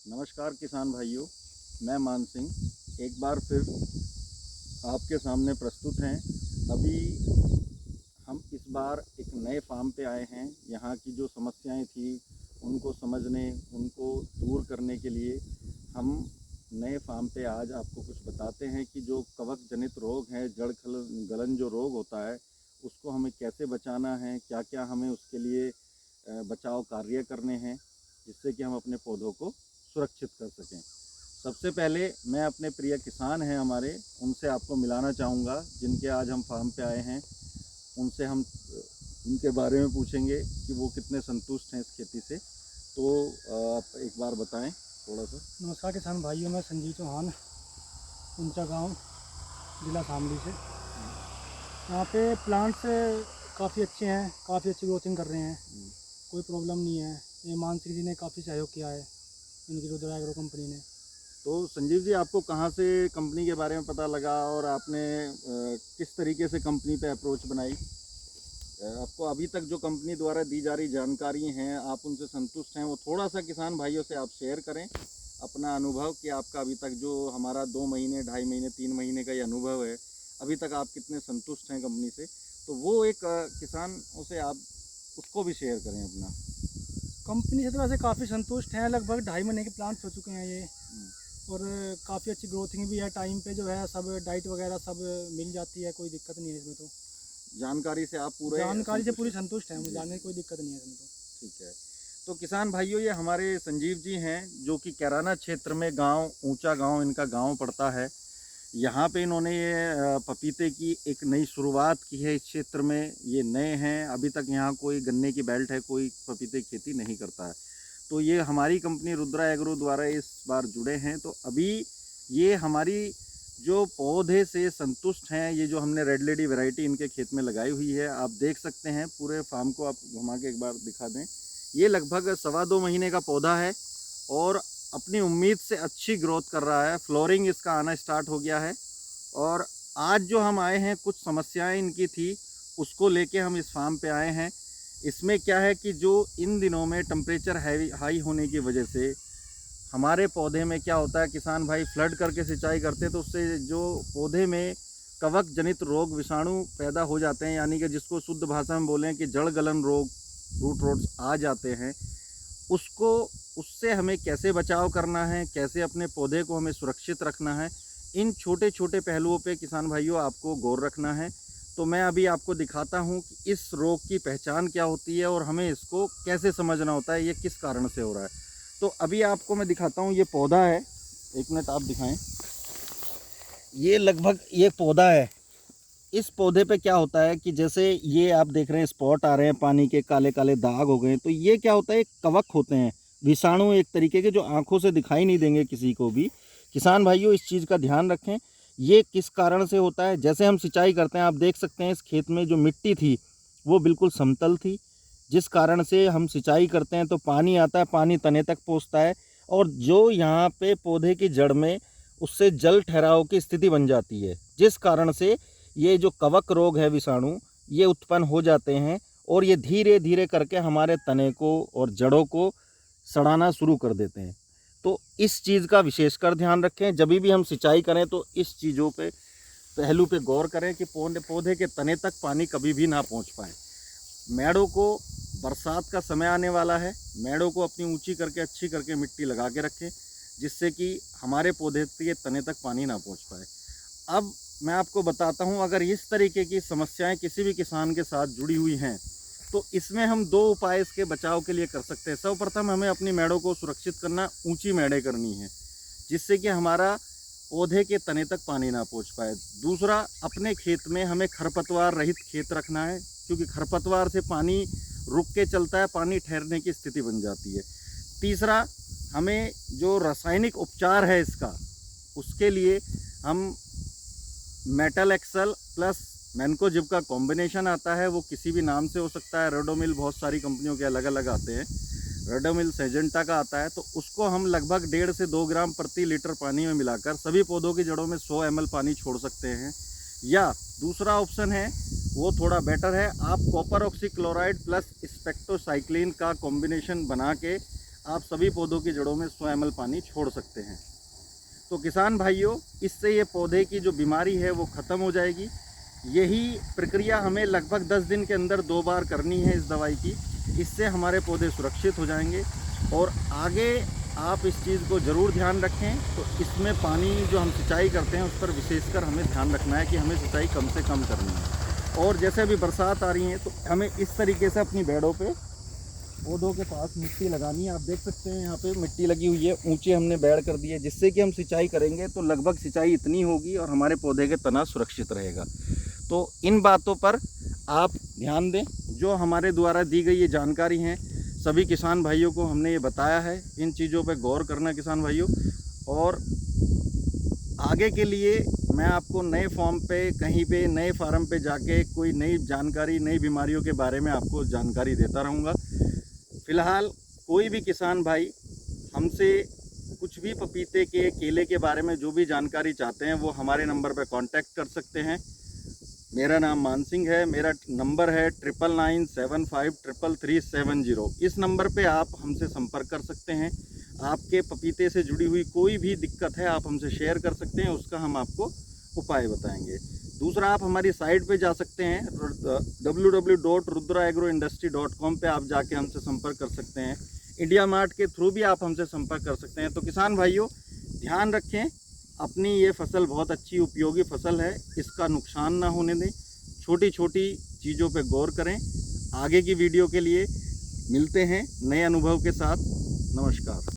नमस्कार किसान भाइयों, मैं मान सिंह एक बार फिर आपके सामने प्रस्तुत हैं। अभी हम इस बार एक नए फार्म पे आए हैं। यहाँ की जो समस्याएं थी उनको समझने, उनको दूर करने के लिए हम नए फार्म पे आज आपको कुछ बताते हैं कि जो कवक जनित रोग हैं, जड़ गलन जो रोग होता है, उसको हमें कैसे बचाना है, क्या क्या हमें उसके लिए बचाव कार्य करने हैं, जिससे कि हम अपने पौधों को सुरक्षित कर सकें। सबसे पहले मैं अपने प्रिय किसान हैं हमारे, उनसे आपको मिलाना चाहूँगा, जिनके आज हम फार्म पे आए हैं। उनसे हम उनके बारे में पूछेंगे कि वो कितने संतुष्ट हैं इस खेती से। तो आप एक बार बताएं थोड़ा सा। नमस्कार किसान भाइयों, मैं संजीव चौहान, ऊंचा गांव, जिला शामली से। यहाँ पे प्लांट्स काफ़ी अच्छे हैं, काफ़ी अच्छी ग्रोथिंग कर रहे हैं, कोई प्रॉब्लम नहीं है। ये मानसिक जी ने काफ़ी सहयोग किया है, इनकी रुद्रा एग्रो कंपनी ने। तो संजीव जी, आपको कहाँ से कंपनी के बारे में पता लगा और आपने किस तरीके से कंपनी पे अप्रोच बनाई? आपको अभी तक जो कंपनी द्वारा दी जा रही जानकारी हैं, आप उनसे संतुष्ट हैं? वो थोड़ा सा किसान भाइयों से आप शेयर करें अपना अनुभव कि आपका अभी तक जो हमारा 2 महीने, 2.5 महीने, 3 महीने का ये अनुभव है, अभी तक आप कितने संतुष्ट हैं कंपनी से। तो वो एक किसान उसे आप उसको भी शेयर करें अपना। कंपनी से तो वैसे काफ़ी संतुष्ट हैं, लगभग 2.5 महीने के प्लांट्स हो चुके हैं ये। हम्म, और काफ़ी अच्छी ग्रोथिंग भी है, टाइम पे जो है सब डाइट वगैरह सब मिल जाती है, कोई दिक्कत नहीं है इसमें। तो जानकारी से आप पूरे जानकारी से संतुष्ट पूरी हैं? संतुष्ट है, मुझे जी, जानने की कोई दिक्कत नहीं है इसमें। तो ठीक है। तो किसान भाइयों, ये हमारे संजीव जी हैं, जो कि कैराना क्षेत्र में गांव, ऊंचा गांव इनका गांव पड़ता है। यहाँ पे इन्होंने ये पपीते की एक नई शुरुआत की है इस क्षेत्र में। ये नए हैं, अभी तक यहाँ कोई गन्ने की बेल्ट है, कोई पपीते की खेती नहीं करता है। तो ये हमारी कंपनी रुद्रा एग्रो द्वारा इस बार जुड़े हैं। तो अभी ये हमारी जो पौधे से संतुष्ट हैं, ये जो हमने रेड लेडी वैरायटी इनके खेत में लगाई हुई है, आप देख सकते हैं। पूरे फार्म को आप घुमा के एक बार दिखा दें। ये लगभग 2.25 महीने का पौधा है और अपनी उम्मीद से अच्छी ग्रोथ कर रहा है। फ्लोरिंग इसका आना स्टार्ट हो गया है। और आज जो हम आए हैं, कुछ समस्याएं इनकी थी, उसको लेके हम इस फार्म पे आए हैं। इसमें क्या है कि जो इन दिनों में टेम्परेचर हाई होने की वजह से हमारे पौधे में क्या होता है, किसान भाई फ्लड करके सिंचाई करते हैं, तो उससे जो पौधे में कवक जनित रोग विषाणु पैदा हो जाते हैं, यानी कि जिसको शुद्ध भाषा में बोलें कि जड़ गलन रोग, रूट रोट्स आ जाते हैं। उसको उससे हमें कैसे बचाव करना है, कैसे अपने पौधे को हमें सुरक्षित रखना है, इन छोटे छोटे पहलुओं पे किसान भाइयों आपको गौर रखना है। तो मैं अभी आपको दिखाता हूँ कि इस रोग की पहचान क्या होती है और हमें इसको कैसे समझना होता है, ये किस कारण से हो रहा है। तो अभी आपको मैं दिखाता हूँ, ये पौधा है। एक मिनट आप दिखाएं। ये लगभग ये पौधा है। इस पौधे पे क्या होता है कि जैसे ये आप देख रहे हैं, स्पॉट आ रहे हैं, पानी के काले काले दाग हो गए। तो ये क्या होता है, एक कवक होते हैं, विषाणु एक तरीके के, जो आंखों से दिखाई नहीं देंगे किसी को भी। किसान भाइयों, इस चीज़ का ध्यान रखें। ये किस कारण से होता है, जैसे हम सिंचाई करते हैं, आप देख सकते हैं इस खेत में जो मिट्टी थी वो बिल्कुल समतल थी। जिस कारण से हम सिंचाई करते हैं तो पानी आता है, पानी तने तक पहुँचता है, और जो यहाँ पे पौधे की जड़ में उससे जल ठहराव की स्थिति बन जाती है, जिस कारण से ये जो कवक रोग है, विषाणु, ये उत्पन्न हो जाते हैं। और ये धीरे धीरे करके हमारे तने को और जड़ों को सड़ाना शुरू कर देते हैं। तो इस चीज़ का विशेषकर ध्यान रखें। जब भी हम सिंचाई करें तो इस चीज़ों पे, पहलू पे गौर करें कि पौधे के तने तक पानी कभी भी ना पहुंच पाए। मेड़ों को, बरसात का समय आने वाला है, मेड़ों को अपनी ऊंची करके, अच्छी करके मिट्टी लगा के रखें, जिससे कि हमारे पौधे के तने तक पानी ना पहुंच पाए। अब मैं आपको बताता हूं, अगर इस तरीके की समस्याएं किसी भी किसान के साथ जुड़ी हुई हैं, तो इसमें हम 2 उपाय इसके बचाव के लिए कर सकते हैं। सर्वप्रथम हमें अपनी मेड़ों को सुरक्षित करना, ऊंची मेड़ें करनी है, जिससे कि हमारा पौधे के तने तक पानी ना पहुंच पाए। दूसरा, अपने खेत में हमें खरपतवार रहित खेत रखना है, क्योंकि खरपतवार से पानी रुक के चलता है, पानी ठहरने की स्थिति बन जाती है। तीसरा, हमें जो रासायनिक उपचार है इसका, उसके लिए हम मेटल एक्सल प्लस मैनकोजिब का कॉम्बिनेशन आता है। वो किसी भी नाम से हो सकता है, रेडोमिल, बहुत सारी कंपनियों के अलग अलग आते हैं। रेडोमिल सेजेंटा का आता है। तो उसको हम लगभग 1.5 से 2 ग्राम प्रति लीटर पानी में मिलाकर सभी पौधों की जड़ों में 100 ml पानी छोड़ सकते हैं। या दूसरा ऑप्शन है, वो थोड़ा बेटर है, आप कॉपर ऑक्सीक्लोराइड प्लस स्पेक्टोसाइक्लिन का कॉम्बिनेशन बना के आप सभी पौधों की जड़ों में 100 ml पानी छोड़ सकते हैं। तो किसान भाइयों, इससे ये पौधे की जो बीमारी है वो ख़त्म हो जाएगी। यही प्रक्रिया हमें लगभग 10 दिन के अंदर 2 बार करनी है इस दवाई की। इससे हमारे पौधे सुरक्षित हो जाएंगे। और आगे आप इस चीज़ को ज़रूर ध्यान रखें। तो इसमें पानी जो हम सिंचाई करते हैं उस पर विशेषकर हमें ध्यान रखना है कि हमें सिंचाई कम से कम करनी है। और जैसे अभी बरसात आ रही है तो हमें इस तरीके से अपनी बेड़ों पे पौधों के पास मिट्टी लगानी है। आप देख सकते हैं यहाँ पे मिट्टी लगी हुई है, ऊंचे हमने बेड़ कर दिए, जिससे कि हम सिंचाई करेंगे तो लगभग सिंचाई इतनी होगी और हमारे पौधे के तना सुरक्षित रहेगा। तो इन बातों पर आप ध्यान दें। जो हमारे द्वारा दी गई ये जानकारी है, सभी किसान भाइयों को हमने ये बताया है। इन चीज़ों पर गौर करना किसान भाइयों। और आगे के लिए मैं आपको नए फॉर्म पे, कहीं पे नए फार्म पे जाके कोई नई जानकारी, नई बीमारियों के बारे में आपको जानकारी देता रहूँगा। फ़िलहाल कोई भी किसान भाई हमसे कुछ भी पपीते के, केले के बारे में जो भी जानकारी चाहते हैं वो हमारे नंबर पर कांटेक्ट कर सकते हैं। मेरा नाम मान सिंह है। मेरा नंबर है 9997533370। इस नंबर पे आप हमसे संपर्क कर सकते हैं। आपके पपीते से जुड़ी हुई कोई भी दिक्कत है आप हमसे शेयर कर सकते हैं, उसका हम आपको उपाय बताएंगे। दूसरा, आप हमारी साइट पे जा सकते हैं www.rudraagroindustry.com पे आप जाके हमसे संपर्क कर सकते हैं। इंडिया मार्ट के थ्रू भी आप हमसे संपर्क कर सकते हैं। तो किसान भाइयों, ध्यान रखें, अपनी ये फसल बहुत अच्छी उपयोगी फसल है, इसका नुकसान ना होने दें। छोटी छोटी चीज़ों पे गौर करें। आगे की वीडियो के लिए मिलते हैं नए अनुभव के साथ। नमस्कार।